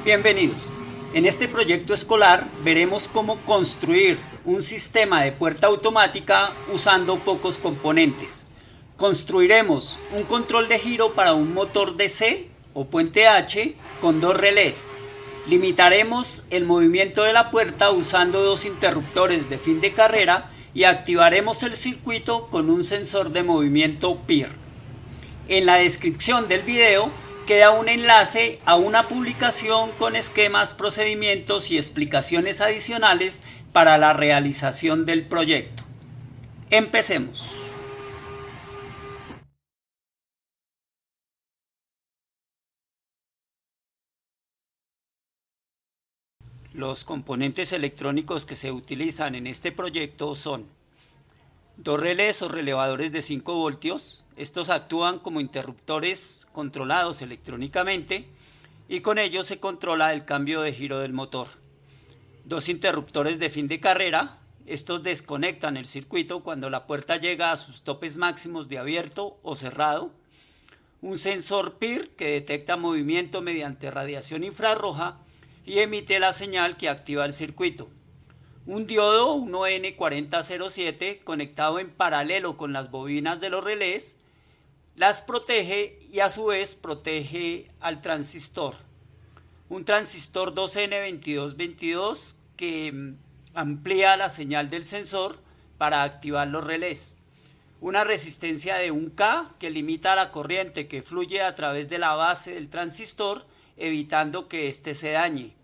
Bienvenidos. En este proyecto escolar veremos cómo construir un sistema de puerta automática usando pocos componentes. Construiremos un control de giro para un motor DC o puente H con dos relés. Limitaremos el movimiento de la puerta usando dos interruptores de fin de carrera y activaremos el circuito con un sensor de movimiento PIR. En la descripción del video queda un enlace a una publicación con esquemas, procedimientos y explicaciones adicionales para la realización del proyecto. Empecemos. Los componentes electrónicos que se utilizan en este proyecto son dos relés o relevadores de 5 voltios. Estos actúan como interruptores controlados electrónicamente y con ellos se controla el cambio de giro del motor. Dos interruptores de fin de carrera. Estos desconectan el circuito cuando la puerta llega a sus topes máximos de abierto o cerrado. Un sensor PIR que detecta movimiento mediante radiación infrarroja y emite la señal que activa el circuito. Un diodo 1N4007 conectado en paralelo con las bobinas de los relés, las protege y a su vez protege al transistor. Un transistor 2N2222 que amplía la señal del sensor para activar los relés. Una resistencia de 1K que limita la corriente que fluye a través de la base del transistor, evitando que éste se dañe.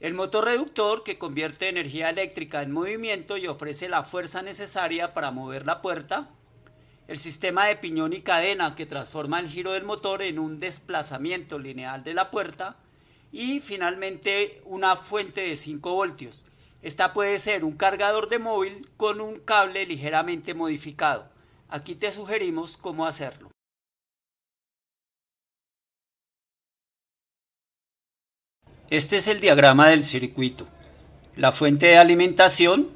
El motor reductor que convierte energía eléctrica en movimiento y ofrece la fuerza necesaria para mover la puerta. El sistema de piñón y cadena que transforma el giro del motor en un desplazamiento lineal de la puerta. Y finalmente una fuente de 5 voltios. Esta puede ser un cargador de móvil con un cable ligeramente modificado. Aquí te sugerimos cómo hacerlo. Este es el diagrama del circuito. La fuente de alimentación.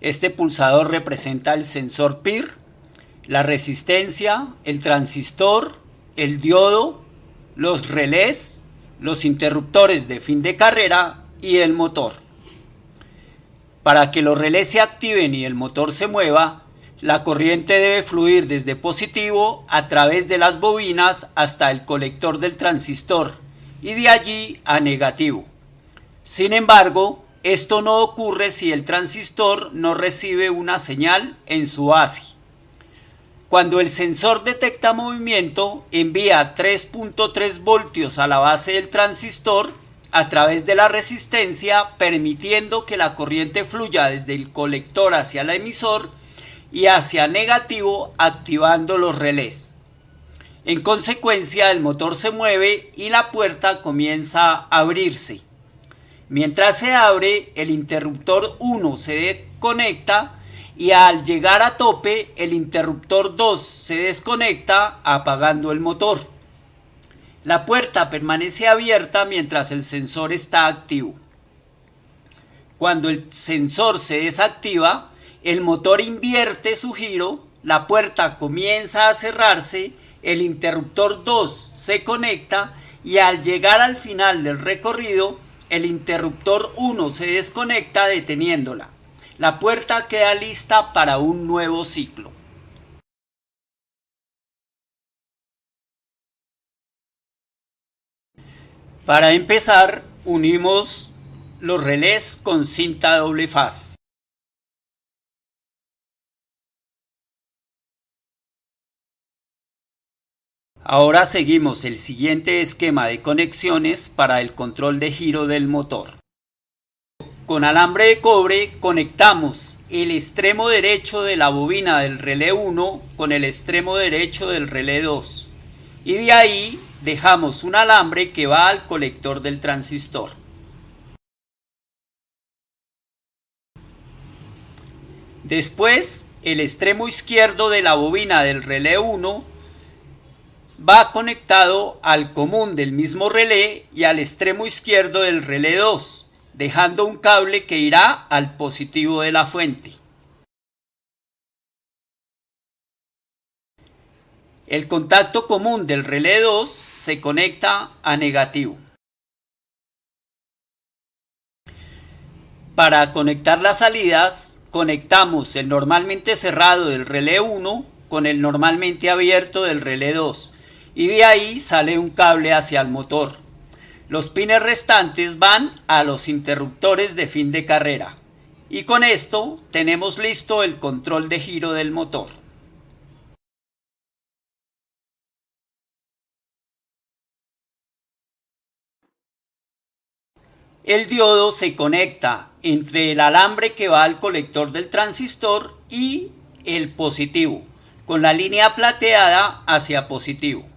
Este pulsador representa el sensor PIR, la resistencia, el transistor, el diodo, los relés, los interruptores de fin de carrera y el motor. Para que los relés se activen y el motor se mueva, la corriente debe fluir desde positivo a través de las bobinas hasta el colector del transistor y de allí a negativo. Sin embargo, esto no ocurre si el transistor no recibe una señal en su base. Cuando el sensor detecta movimiento, envía 3.3 voltios a la base del transistor a través de la resistencia, permitiendo que la corriente fluya desde el colector hacia el emisor y hacia negativo, activando los relés. En consecuencia, el motor se mueve y la puerta comienza a abrirse. Mientras se abre, el interruptor 1 se desconecta y al llegar a tope, el interruptor 2 se desconecta, apagando el motor. La puerta permanece abierta mientras el sensor está activo. Cuando el sensor se desactiva, el motor invierte su giro, la puerta comienza a cerrarse, el interruptor 2 se conecta y al llegar al final del recorrido, el interruptor 1 se desconecta deteniéndola. La puerta queda lista para un nuevo ciclo. Para empezar, unimos los relés con cinta doble faz. Ahora seguimos el siguiente esquema de conexiones para el control de giro del motor. Con alambre de cobre conectamos el extremo derecho de la bobina del relé 1 con el extremo derecho del relé 2 y de ahí dejamos un alambre que va al colector del transistor. Después, el extremo izquierdo de la bobina del relé 1 va conectado al común del mismo relé y al extremo izquierdo del relé 2, dejando un cable que irá al positivo de la fuente. El contacto común del relé 2 se conecta a negativo. Para conectar las salidas, conectamos el normalmente cerrado del relé 1 con el normalmente abierto del relé 2 y de ahí sale un cable hacia el motor. Los pines restantes van a los interruptores de fin de carrera y con esto tenemos listo el control de giro del motor. El diodo se conecta entre el alambre que va al colector del transistor y el positivo, con la línea plateada hacia positivo.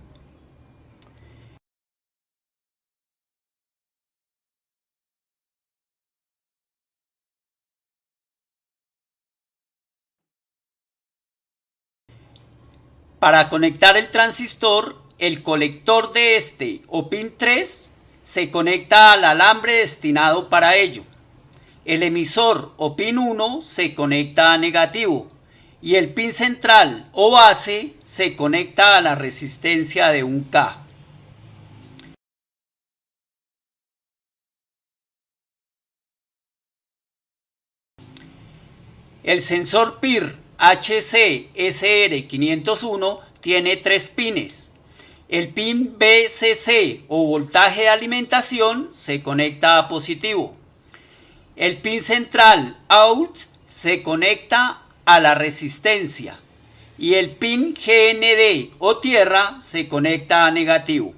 Para conectar el transistor, el colector de este o pin 3 se conecta al alambre destinado para ello. El emisor o pin 1 se conecta a negativo y el pin central o base se conecta a la resistencia de 1K. El sensor PIR HC-SR501 tiene 3 pines. El pin VCC o voltaje de alimentación se conecta a positivo. El pin central OUT se conecta a la resistencia y el pin GND o tierra se conecta a negativo.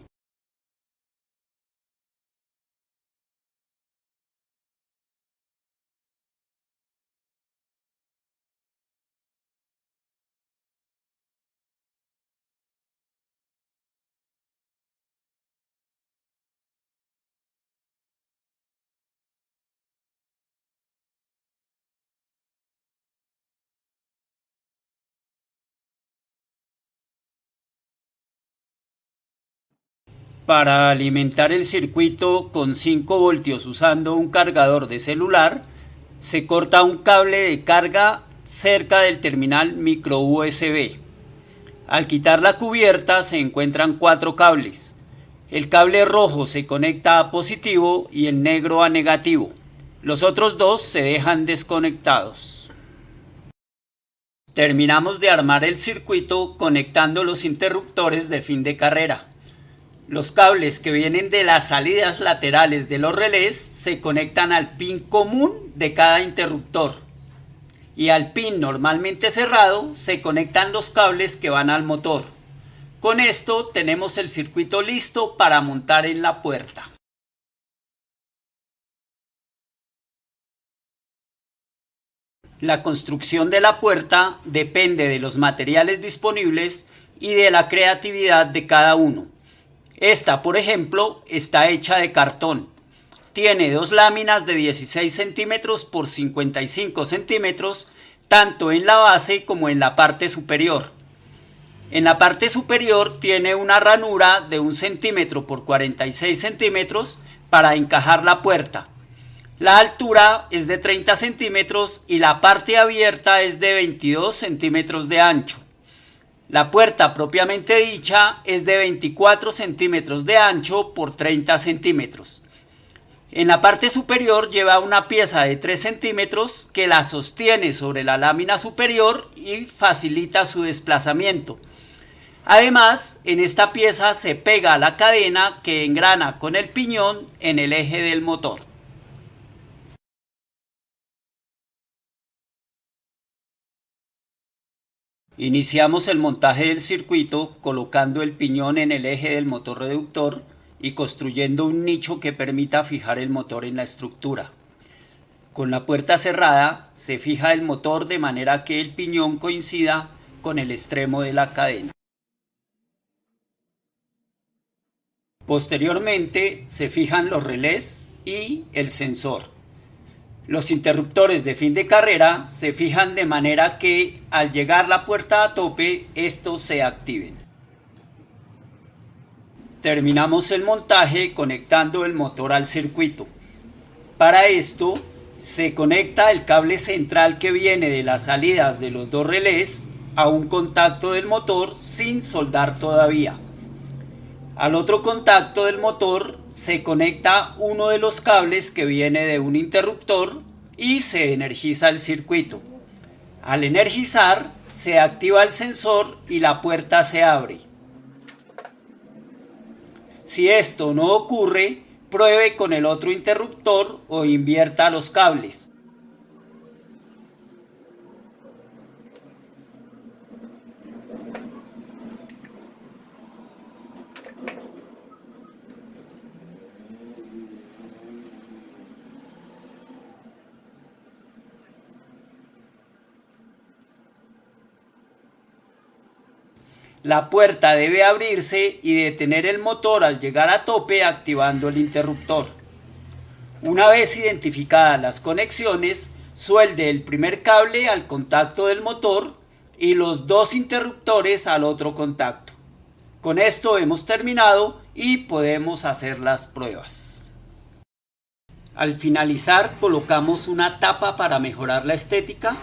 Para alimentar el circuito con 5 voltios usando un cargador de celular, se corta un cable de carga cerca del terminal micro USB. Al quitar la cubierta se encuentran 4 cables. El cable rojo se conecta a positivo y el negro a negativo. Los otros 2 se dejan desconectados. Terminamos de armar el circuito conectando los interruptores de fin de carrera. Los cables que vienen de las salidas laterales de los relés se conectan al pin común de cada interruptor y al pin normalmente cerrado se conectan los cables que van al motor. Con esto tenemos el circuito listo para montar en la puerta. La construcción de la puerta depende de los materiales disponibles y de la creatividad de cada uno. Esta, por ejemplo, está hecha de cartón. Tiene 2 láminas de 16 centímetros por 55 centímetros, tanto en la base como en la parte superior. En la parte superior tiene una ranura de 1 centímetro por 46 centímetros para encajar la puerta. La altura es de 30 centímetros y la parte abierta es de 22 centímetros de ancho. La puerta propiamente dicha es de 24 centímetros de ancho por 30 centímetros. En la parte superior lleva una pieza de 3 centímetros que la sostiene sobre la lámina superior y facilita su desplazamiento. Además, en esta pieza se pega la cadena que engrana con el piñón en el eje del motor. Iniciamos el montaje del circuito colocando el piñón en el eje del motor reductor y construyendo un nicho que permita fijar el motor en la estructura. Con la puerta cerrada se fija el motor de manera que el piñón coincida con el extremo de la cadena. Posteriormente se fijan los relés y el sensor. Los interruptores de fin de carrera se fijan de manera que al llegar la puerta a tope, estos se activen. Terminamos el montaje conectando el motor al circuito. Para esto se conecta el cable central que viene de las salidas de los 2 relés a un contacto del motor sin soldar todavía. Al otro contacto del motor se conecta uno de los cables que viene de un interruptor y se energiza el circuito. Al energizar, se activa el sensor y la puerta se abre. Si esto no ocurre, pruebe con el otro interruptor o invierta los cables. La puerta debe abrirse y detener el motor al llegar a tope activando el interruptor. Una vez identificadas las conexiones, suelde el primer cable al contacto del motor y los dos interruptores al otro contacto. Con esto hemos terminado y podemos hacer las pruebas. Al finalizar colocamos una tapa para mejorar la estética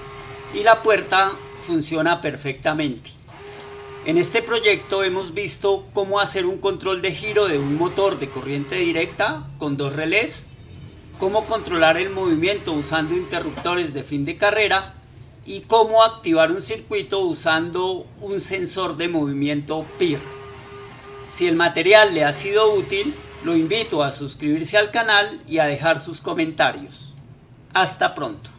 y la puerta funciona perfectamente. En este proyecto hemos visto cómo hacer un control de giro de un motor de corriente directa con dos relés, cómo controlar el movimiento usando interruptores de fin de carrera y cómo activar un circuito usando un sensor de movimiento PIR. Si el material le ha sido útil, lo invito a suscribirse al canal y a dejar sus comentarios. Hasta pronto.